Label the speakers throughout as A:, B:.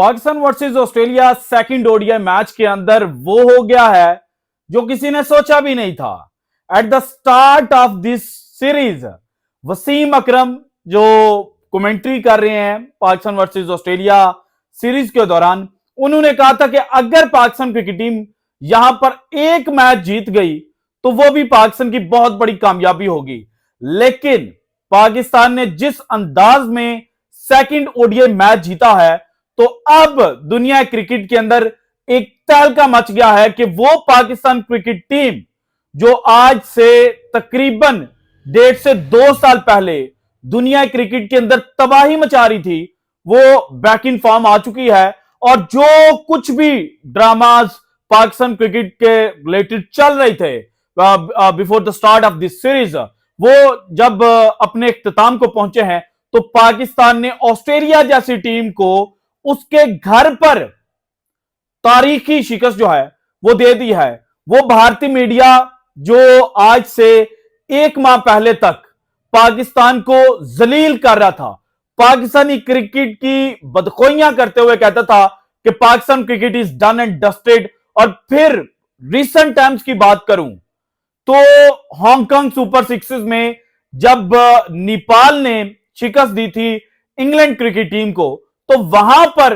A: Pakistan versus Australia second ODI match के अंदर वो हो गया है जो किसी ने सोचा भी नहीं था। At the start of this series Wasim Akram जो कमेंट्री कर रहे हैं पाकिस्तान वर्सेस ऑस्ट्रेलिया सीरीज के दौरान, उन्होंने कहा था कि अगर पाकिस्तान क्रिकेट टीम यहां पर एक मैच जीत गई तो वो भी पाकिस्तान की बहुत बड़ी कामयाबी होगी। लेकिन पाकिस्तान ने जिस अंदाज में सेकंड ओडीआई मैच जीता है, तो अब दुनिया क्रिकेट के अंदर एक तहलका मच गया है कि वो पाकिस्तान क्रिकेट टीम जो आज से तकरीबन 1.5 से 2 साल पहले दुनिया क्रिकेट के अंदर तबाही मचा रही थी, वो बैक इन फॉर्म आ चुकी है। और जो कुछ भी ड्रामाज पाकिस्तान क्रिकेट के रिलेटेड चल रहे थे before the start of this series, वो जब अपने इख्तिताम को पहुंचे हैं, तो पाकिस्तान ने ऑस्ट्रेलिया जैसी टीम को उसके घर पर तारीखी शिकस्त जो है वो दे दी है। वो भारतीय मीडिया जो आज से 1 माह पहले तक पाकिस्तान को जलील कर रहा था, पाकिस्तानी क्रिकेट की बदखोइयां करते हुए कहता था कि Pakistan cricket is done and dusted. और फिर रिसेंट टाइम्स की बात करूं तो हांगकांग सुपर सिक्सेस में जब नेपाल ने शिकस्त दी थी इंग्लैंड क्रिकेट टीम को, तो वहां पर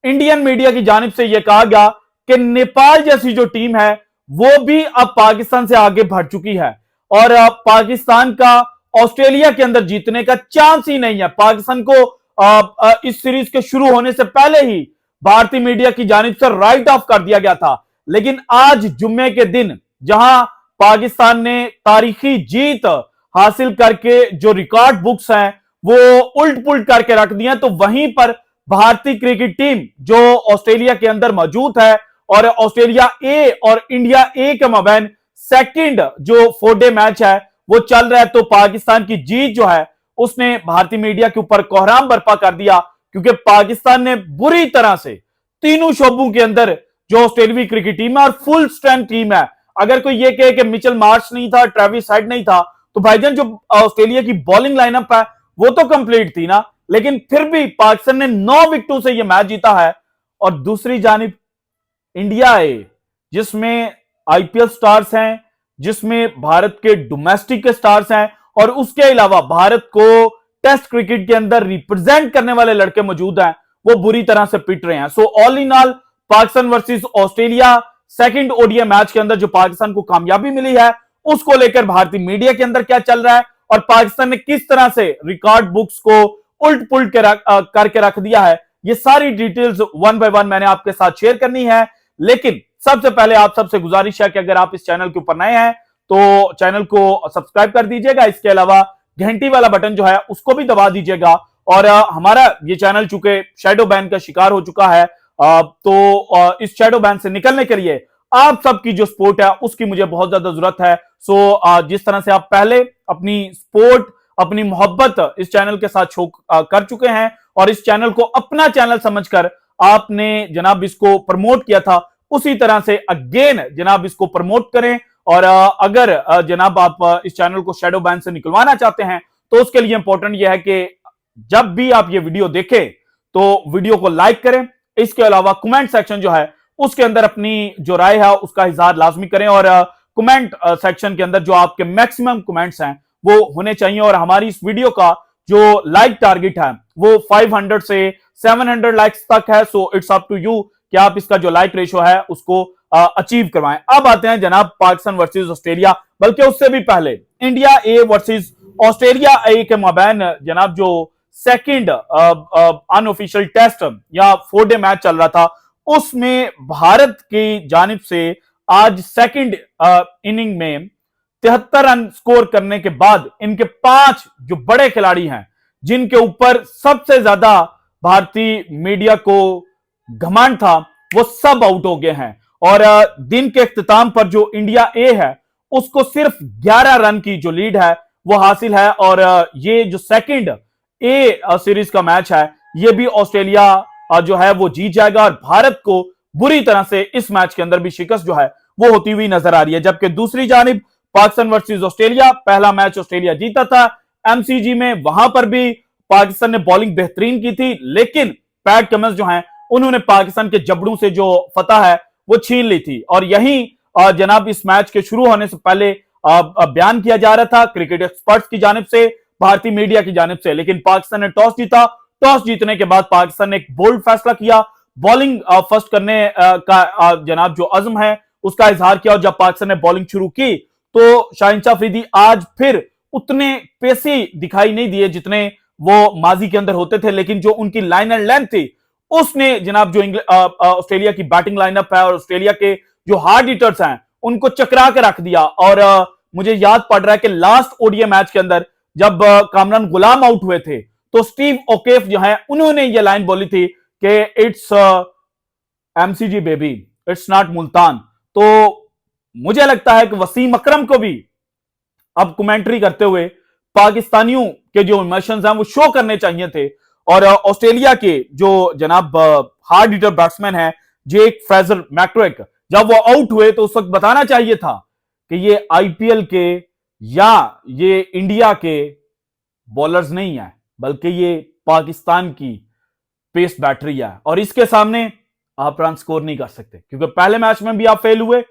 A: इंडियन मीडिया की जानिब से यह कहा गया कि नेपाल जैसी जो टीम है वो भी अब पाकिस्तान से आगे बढ़ चुकी है और पाकिस्तान का ऑस्ट्रेलिया के अंदर जीतने का चांस ही नहीं है। पाकिस्तान को इस सीरीज के शुरू होने से पहले ही भारतीय मीडिया की जानिब से राइट ऑफ कर दिया गया था। लेकिन आज जुम्मे के दिन जहां पाकिस्तान ने तारीखी जीत हासिल करके जो रिकॉर्ड बुक्स हैं वो उल्ट पुल्ट करके रख दिए, तो वहीं पर भारतीय क्रिकेट टीम जो ऑस्ट्रेलिया के अंदर मौजूद है और ऑस्ट्रेलिया ए और इंडिया ए के मबैन सेकंड जो 4-डे मैच है वो चल रहा है। तो पाकिस्तान की जीत जो है उसने भारतीय मीडिया के ऊपर कोहराम बर्पा कर दिया, क्योंकि पाकिस्तान ने बुरी तरह से तीनों शोबों के अंदर जो ऑस्ट्रेलियाई क्रिकेट टीम है और फुल स्ट्रेंथ टीम है, अगर कोई ये कहे कि मिचेल मार्श नहीं था, ट्रेविस हेड नहीं था, तो भाईजान जो ऑस्ट्रेलिया की बॉलिंग लाइनअप है वो तो कंप्लीट थी ना। लेकिन फिर भी पाकिस्तान ने 9 विकेटों से यह मैच जीता है। और दूसरी जानिब इंडिया ए जिसमें आईपीएल स्टार्स हैं, जिसमें भारत के डोमेस्टिक के स्टार्स हैं और उसके अलावा भारत को टेस्ट क्रिकेट के अंदर रिप्रेजेंट करने वाले लड़के मौजूद हैं, वो बुरी तरह से पिट रहे हैं। So all in all Pakistan versus Australia second ODI match के अंदर जो पाकिस्तान को कामयाबी मिली है, उसको लेकर भारतीय मीडिया के अंदर क्या चल रहा है और पाकिस्तान ने किस तरह से रिकॉर्ड बुक्स को उल्ट पुल्ट करके रख दिया है, ये सारी डिटेल्स 1 बाय 1 मैंने आपके साथ शेयर करनी है। लेकिन सबसे पहले आप सबसे गुजारिश है कि अगर आप इस चैनल के ऊपर नए हैं तो चैनल को सब्सक्राइब कर दीजिएगा। इसके अलावा घंटी वाला बटन जो है उसको भी दबा दीजिएगा। और हमारा ये चैनल चूंकि शैडो बैन का शिकार हो चुका है, तो इस शैडो बैन से निकलने के लिए आप सबकी जो सपोर्ट है उसकी मुझे बहुत ज्यादा जरूरत है। सो जिस तरह से आप पहले अपनी सपोर्ट, अपनी मोहब्बत इस चैनल के साथ शो कर चुके हैं और इस चैनल को अपना चैनल समझकर आपने जनाब इसको प्रमोट किया था, उसी तरह से अगेन जनाब इसको प्रमोट करें। और अगर जनाब आप इस चैनल को शैडो बैन से निकलवाना चाहते हैं तो उसके लिए इंपॉर्टेंट यह है कि जब भी आप ये वीडियो देखें तो वीडियो को लाइक करें। इसके अलावा कमेंट सेक्शन जो है उसके अंदर अपनी जो राय है उसका इजहार लाजमी करें और कमेंट सेक्शन के अंदर जो आपके मैक्सिमम कमेंट्स हैं वो होने चाहिए। और हमारी इस वीडियो का जो लाइक टारगेट है वो 500 से 700 लाइक्स तक है। So it's up to you कि आप इसका जो लाइक रेशो है उसको अचीव करवाएं। अब आते हैं जनाब पाकिस्तान वर्सेस ऑस्ट्रेलिया, बल्कि उससे भी पहले India A versus Australia A के मबैन जनाब जो सेकंड अनऑफिशियल टेस्ट या 4-डे मैच चल रहा था, उसमें भारत की जानिब से आज सेकंड इनिंग में 73 रन स्कोर करने के बाद इनके 5 जो बड़े खिलाड़ी हैं जिनके ऊपर सबसे ज्यादा भारतीय मीडिया को घमंड था, वो सब आउट हो गए हैं। और दिन के इख्तिताम पर जो इंडिया ए है उसको सिर्फ 11 रन की जो लीड है वो हासिल है। और ये जो सेकंड ए सीरीज का मैच है ये भी ऑस्ट्रेलिया जो है वो जीत जाएगा और भारत को बुरी तरह से इस मैच के अंदर भी शिकस्त जो है वो होती हुई नजर आ रही है। जबकि दूसरी जानिब पाकिस्तान वर्सेस ऑस्ट्रेलिया, पहला मैच ऑस्ट्रेलिया जीता था एमसीजी में, वहां पर भी पाकिस्तान ने बॉलिंग बेहतरीन की थी, लेकिन पैट कमिंस जो हैं उन्होंने पाकिस्तान के जबड़ों से जो फतह है वो छीन ली थी। और यही जनाब इस मैच के शुरू होने से पहले बयान किया जा रहा था क्रिकेट एक्सपर्ट्स की जानिब से, भारतीय मीडिया की जानिब से, लेकिन पाकिस्तान ने टॉस जीता। टॉस जीतने के बाद पाकिस्तान ने एक बोल्ड फैसला किया, बॉलिंग फर्स्ट करने का जनाब जो अज़्म है उसका इजहार किया। और जब पाकिस्तान ने बॉलिंग शुरू की तो शाहिनशाह अफरीदी आज फिर उतने पेसी दिखाई नहीं दिए जितने वो माजी के अंदर होते थे, लेकिन जो उनकी लाइन एंड लेंथ थी उसने जनाब जो ऑस्ट्रेलिया की बैटिंग लाइनअप है और ऑस्ट्रेलिया के जो हार्ड हिटर्स हैं उनको चकरा के रख दिया। और मुझे याद पड़ रहा है कि लास्ट ओडीआई मैच के अंदर जब कामरान गुलाम आउट हुए थे तो स्टीव ओकेफ जो है उन्होंने ये लाइन बोली थी कि it's MCG baby, it's not Multan. तो मुझे लगता है कि वसीम अकरम को भी अब कमेंट्री करते हुए पाकिस्तानियों के जो इमोशंस हैं वो शो करने चाहिए थे। और ऑस्ट्रेलिया के जो जनाब हार्ड हिटर बैट्समैन है जेक फ्रेजर मैक्ट्रिक, जब वो आउट हुए तो उस वक्त बताना चाहिए था कि ये आईपीएल के या ये इंडिया के बॉलर्स नहीं है बल्कि ये पाकिस्तान की पेस बैटरी है और इसके सामने आप रन स्कोर नहीं कर सकते, क्योंकि पहले मैच में भी आप फेल हुए,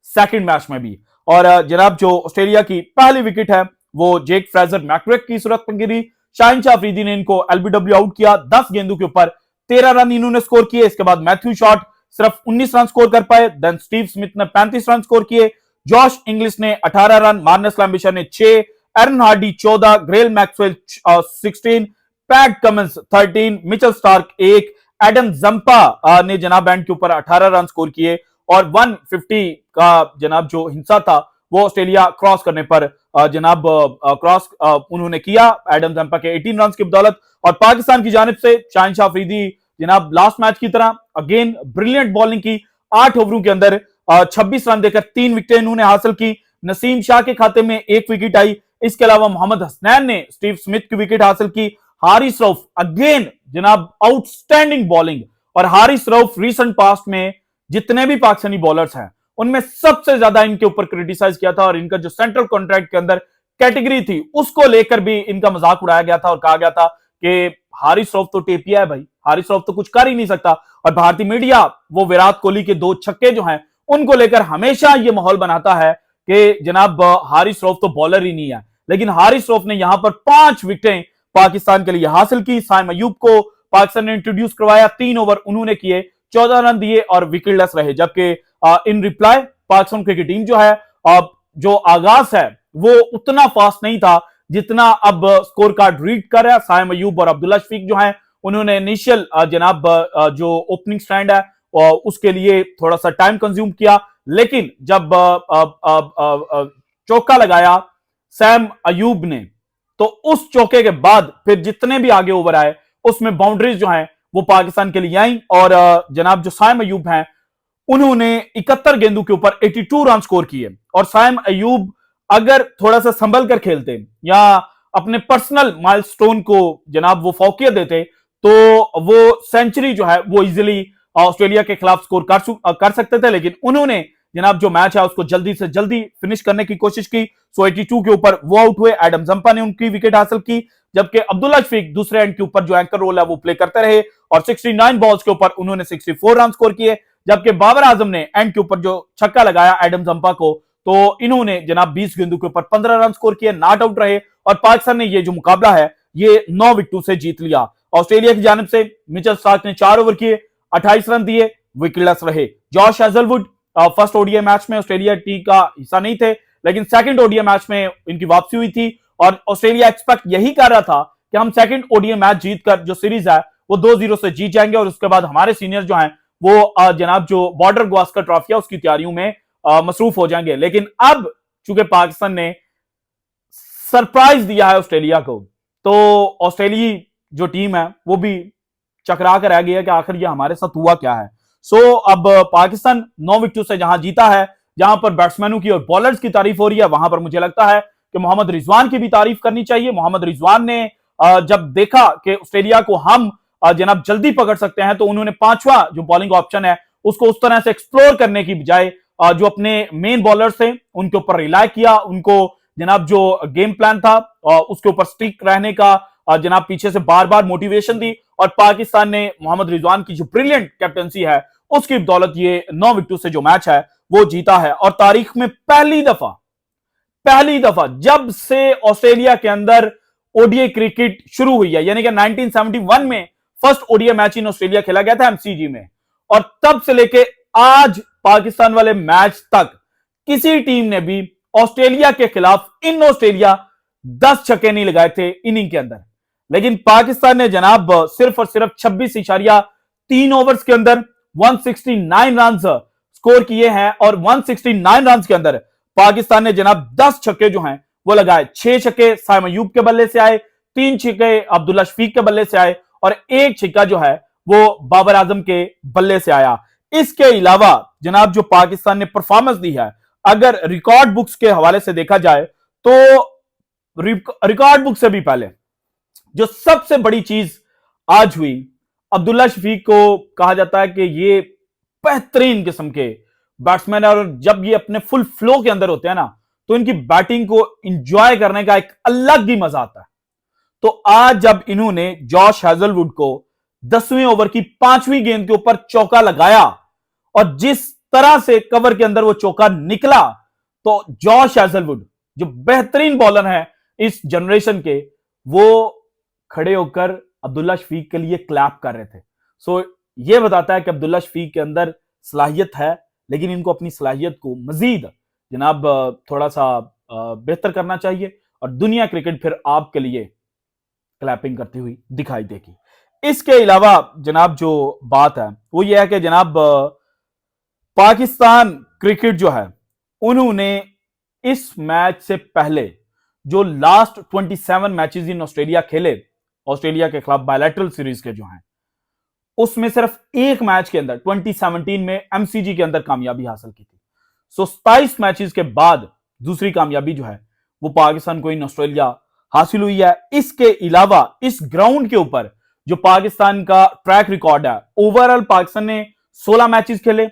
A: सेकंड मैच में भी। और जनाब जो ऑस्ट्रेलिया की पहली विकेट है वो जेक फ्रेजर मैक्ट्रिक की सूरत में गिरी। शाहिनशाह अफरीदी ने इनको एलबीडब्ल्यू आउट किया, 10 गेंदों के ऊपर 13 रन इन्होंने स्कोर किए। इसके बाद मैथ्यू शॉट सिर्फ 19 रन स्कोर कर पाए, देन स्टीव स्मिथ ने 35 रन स्कोर किए, जॉश इंग्लिश ने 18 रन, मार्नस लैम्बिशर ने 6, Aaron Hardie 14, Glenn Maxwell 16, Pat Cummins 13, Mitchell Starc 1, Adam Zampa ने जनाब एंड के ऊपर 18 रन स्कोर किए। और 150 का जनाब जो हिंसा था वो ऑस्ट्रेलिया क्रॉस करने पर जनाब क्रॉस उन्होंने किया एडम जंपा के 18 रन की बदौलत। और पाकिस्तान की जानिब से शाहिनशाह अफरीदी जनाब लास्ट मैच की तरह अगेन ब्रिलियंट बॉलिंग की, 8 ओवरों के अंदर 26 रन देकर 3 विकेटें इन्होंने हासिल की। नसीम शाह के खाते में 1 विकेट आई। इसके अलावा मोहम्मद हसनैन ने स्टीव स्मिथ की विकेट हासिल की। हारिस रऊफ अगेन जनाब आउटस्टैंडिंग बॉलिंग। और हारिस रऊफ रीसेंट पास्ट में जितने भी पाकिस्तानी बॉलर्स हैं उनमें सबसे ज्यादा इनके ऊपर क्रिटिसाइज किया था और इनका जो सेंट्रल कॉन्ट्रैक्ट के अंदर कैटेगरी थी उसको लेकर भी इनका मजाक उड़ाया गया था और कहा गया था कि हारिस रऊफ तो टेपिया है भाई, हारिस रऊफ तो कुछ कर ही नहीं सकता। और भारतीय मीडिया वो विराट कोहली के 2 छक्के जो हैं उनको लेकर हमेशा ये माहौल बनाता है कि जनाब हारिस रऊफ तो बॉलर ही नहीं है, लेकिन हारिस रऊफ ने यहां पर 5 विकेटें पाकिस्तान के लिए हासिल की। साइम अयूब को पाकिस्तान ने इंट्रोड्यूस करवाया, 3 ओवर उन्होंने किए, 14 रन दिए और विकेटलेस रहे। जबकि इन रिप्लाई पाकिस्तान क्रिकेट टीम जो है जो आगाज है वो उतना फास्ट नहीं था जितना अब स्कोर कार्ड रीड कर रहा है। साइम अयूब और अब्दुल्ला शफीक जो हैं उन्होंने इनिशियल जनाब जो ओपनिंग स्टैंड है उसके लिए थोड़ा सा टाइम कंज्यूम किया, लेकिन जब चौका लगाया सैम अयूब ने तो उस चौके के बाद फिर जितने भी आगे ओवर आए उसमें बाउंड्रीज जो हैं वो पाकिस्तान के लिए आई। और जनाब जो साइम अयूब हैं उन्होंने 71 गेंदों के ऊपर 82 रन स्कोर किए। और साइम अयूब अगर थोड़ा सा संभल कर खेलते या अपने पर्सनल माइलस्टोन को जनाब वो फौकियत देते तो वो सेंचुरी जो है वो इजीली ऑस्ट्रेलिया के खिलाफ स्कोर कर सकते थे, लेकिन उन्होंने जनाब जो मैच है उसको जल्दी से जल्दी फिनिश करने की कोशिश की। सो 82 के ऊपर वो आउट हुए, एडम जंपा ने उनकी विकेट हासिल की, जबकि अब्दुल्ला शफीक दूसरे एंड के ऊपर जो एंकर रोल है वो प्ले करते रहे और 69 बॉल्स के ऊपर उन्होंने 64 रन स्कोर किए। जबकि बाबर आजम ने एंड के ऊपर जो छक्का लगाया एडम जंपा को तो इन्होंने जनाब 20 गेंदों के ऊपर 15 रन स्कोर किए, नॉट आउट रहे और पाकिस्तान ने ये जो मुकाबला है ये 9 विकेटों से जीत लिया। ऑस्ट्रेलिया की जानिब से मिचेल स्टार्क ने 4 ओवर किए, 28 रन दिए, विकेटलेस रहे। Josh Hazlewood first ODI match में ऑस्ट्रेलिया टीम का हिस्सा नहीं थे, लेकिन सेकंड ओडीआई मैच में इनकी वापसी हुई थी और ऑस्ट्रेलिया एक्सपेक्ट यही कर रहा था कि हम सेकंड ओडीआई मैच जीतकर जो सीरीज है वो 2-0 से जीत जाएंगे और उसके बाद हमारे सीनियर जो हैं वो जनाब जो बॉर्डर गावस्कर ट्रॉफी है उसकी तैयारियों में मसरूफ हो जाएंगे। लेकिन अब चूंकि पाकिस्तान ने सरप्राइज दिया है ऑस्ट्रेलिया को तो ऑस्ट्रेलिया जो टीम है वो भी चकरा कर रह गई है कि आखिर ये हमारे साथ हुआ क्या है। सो अब पाकिस्तान 9 विकेटों से जहां जीता है, जहां पर बैट्समैनों की और बॉलर्स की तारीफ हो रही है, वहां पर मुझे लगता है कि मोहम्मद रिजवान की भी तारीफ करनी चाहिए। मोहम्मद रिजवान ने जब देखा कि ऑस्ट्रेलिया को हम जनाब जल्दी पकड़ सकते हैं तो उन्होंने 5वां जो बॉलिंग ऑप्शन है उसको उस तरह से एक्सप्लोर करने की बजाय जो अपने मेन बॉलर्स थे उनके ऊपर रिलाय किया, उनको जनाब जो गेम प्लान था उसके ऊपर स्टिक रहने का जनाब पीछे से बार बार मोटिवेशन दी और पाकिस्तान ने मोहम्मद रिजवान की जो ब्रिलियंट कैप्टनसी है उसकी बदौलत ये 9 विकेट से जो मैच है वो जीता है। और तारीख में पहली दफा जब से ऑस्ट्रेलिया के अंदर ओडीआई क्रिकेट शुरू हुई है, यानी कि 1971 में first ODI match in Australia खेला गया था एमसीजी में, और तब से लेके आज पाकिस्तान वाले मैच तक किसी टीम ने भी ऑस्ट्रेलिया के खिलाफ इन ऑस्ट्रेलिया 10 छक्के नहीं लगाए थे इनिंग के अंदर। लेकिन पाकिस्तान ने जनाब सिर्फ और सिर्फ 26.3 ओवर्स के अंदर 169 रन स्कोर किए हैं, और 169 रन के अंदर पाकिस्तान ने जनाब 10 छक्के जो हैं वो लगाए। 6 छक्के साइम अयूब के बल्ले से आए, 3 छक्के अब्दुल्ला शफीक के बल्ले से आए, और 1 छक्का जो है वो बाबर आजम के बल्ले से आया। इसके अलावा जनाब जो पाकिस्तान ने परफॉर्मेंस दी है, अगर रिकॉर्ड बुक्स के हवाले से देखा जाए तो रिकॉर्ड बुक से भी पहले जो सबसे बड़ी चीज आज हुई, अब्दुल्ला शफीक को कहा जाता है कि ये बेहतरीन किस्म के बैट्समैन है, और जब ये अपने फुल फ्लो के अंदर होते हैं ना तो इनकी बैटिंग को एंजॉय करने का एक अलग ही मजा आता है। तो आज जब इन्होंने जॉश हैजलवुड को 10वें ओवर की 5वीं गेंद के ऊपर चौका लगाया, और जिस तरह से कवर के अंदर वो चौका निकला, तो जॉश हैजलवुड जो बेहतरीन बॉलर है इस जनरेशन के, वो खड़े होकर अब्दुल्ला शफीक के लिए क्लैप कर रहे थे। सो ये बताता है कि अब्दुल्ला शफीक के अंदर सलाहियत है, लेकिन इनको अपनी सलाहियत को मजीद जनाब थोड़ा सा बेहतर करना चाहिए, और दुनिया क्रिकेट फिर आपके लिए क्लैपिंग करती हुई दिखाई देगी। इसके अलावा जनाब जो बात है वो ये है कि जनाब पाकिस्तान क्रिकेट जो है उन्होंने इस मैच से पहले जो लास्ट 27 मैचेस इन ऑस्ट्रेलिया खेले, ऑस्ट्रेलिया के खिलाफ बायलैटरल सीरीज के जो हैं, उसमें सिर्फ एक मैच के अंदर 2017 में एमसीजी के अंदर कामयाबी हासिल की थी। सो 27 मैचेस के बाद दूसरी कामयाबी जो है वो पाकिस्तान को इन ऑस्ट्रेलिया हासिल हुई है। इसके अलावा इस ग्राउंड के ऊपर जो पाकिस्तान का ट्रैक रिकॉर्ड है, ओवरऑल पाकिस्तान ने 16 मैचेस खेले,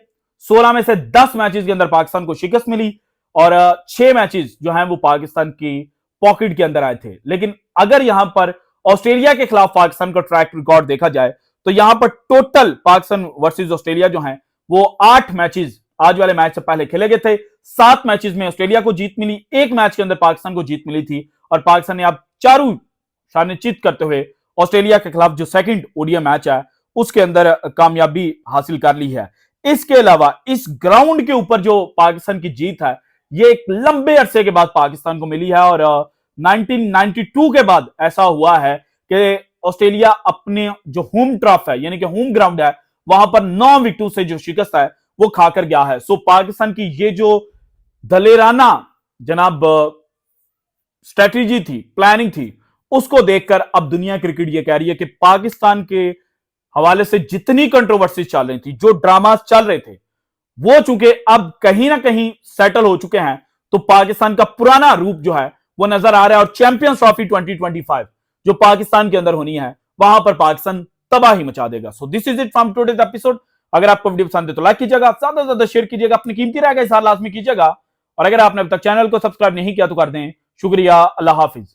A: 16 में से 10 मैचेस के अंदर पाकिस्तान को शिकस्त मिली, और 6 मैचेस जो हैं वो पाकिस्तान की पॉकेट के अंदर आए थे। लेकिन अगर यहां पर ऑस्ट्रेलिया के खिलाफ पाकिस्तान का ट्रैक रिकॉर्ड देखा जाए तो यहां पर टोटल पाकिस्तान वर्सेस ऑस्ट्रेलिया जो हैं वो 8 मैचेस आज वाले मैच से पहले खेले गए थे। 7 मैचेस में ऑस्ट्रेलिया को जीत मिली, 1 मैच के अंदर पाकिस्तान को जीत मिली थी, और पाकिस्तान ने अब चारों शानिचित करते हुए ऑस्ट्रेलिया के खिलाफ जो सेकंड ओडीआई मैच है उसके अंदर कामयाबी हासिल कर ली है। इसके अलावा इस ग्राउंड के ऊपर जो पाकिस्तान की जीत है ये एक लंबे अरसे के बाद पाकिस्तान को मिली है, और 1992 के बाद ऐसा हुआ है कि ऑस्ट्रेलिया अपने जो होम टर्फ है यानी कि होम ग्राउंड है वहां पर 9 विकेटों से जो शिकस्त है वो खाकर गया है। सो पाकिस्तान की ये जो दलेराना जनाब स्ट्रेटेजी थी, प्लानिंग थी, उसको देखकर अब दुनिया क्रिकेट ये कह रही है कि पाकिस्तान के हवाले से जितनी कंट्रोवर्सी चल रही थी, जो ड्रामास चल रहे थे, वो चूंकि अब कहीं ना कहीं सेटल हो चुके हैं, तो पाकिस्तान का पुराना रूप जो है वो नजर आ रहा है, और चैंपियंस ट्रॉफी 2025 जो पाकिस्तान के अंदर होनी है वहां पर पाकिस्तान तबाही मचा देगा। So this is it from today's episode. अगर आपको वीडियो पसंद है तो लाइक कीजिएगा, ज्यादा से ज्यादा शेयर कीजिएगा, अपनी कीमती राय का इज़हार लाजमी कीजिएगा, और अगर आपने अब तक चैनल को सब्सक्राइब नहीं किया तो कर दें। शुक्रिया, अल्लाह हाफिज।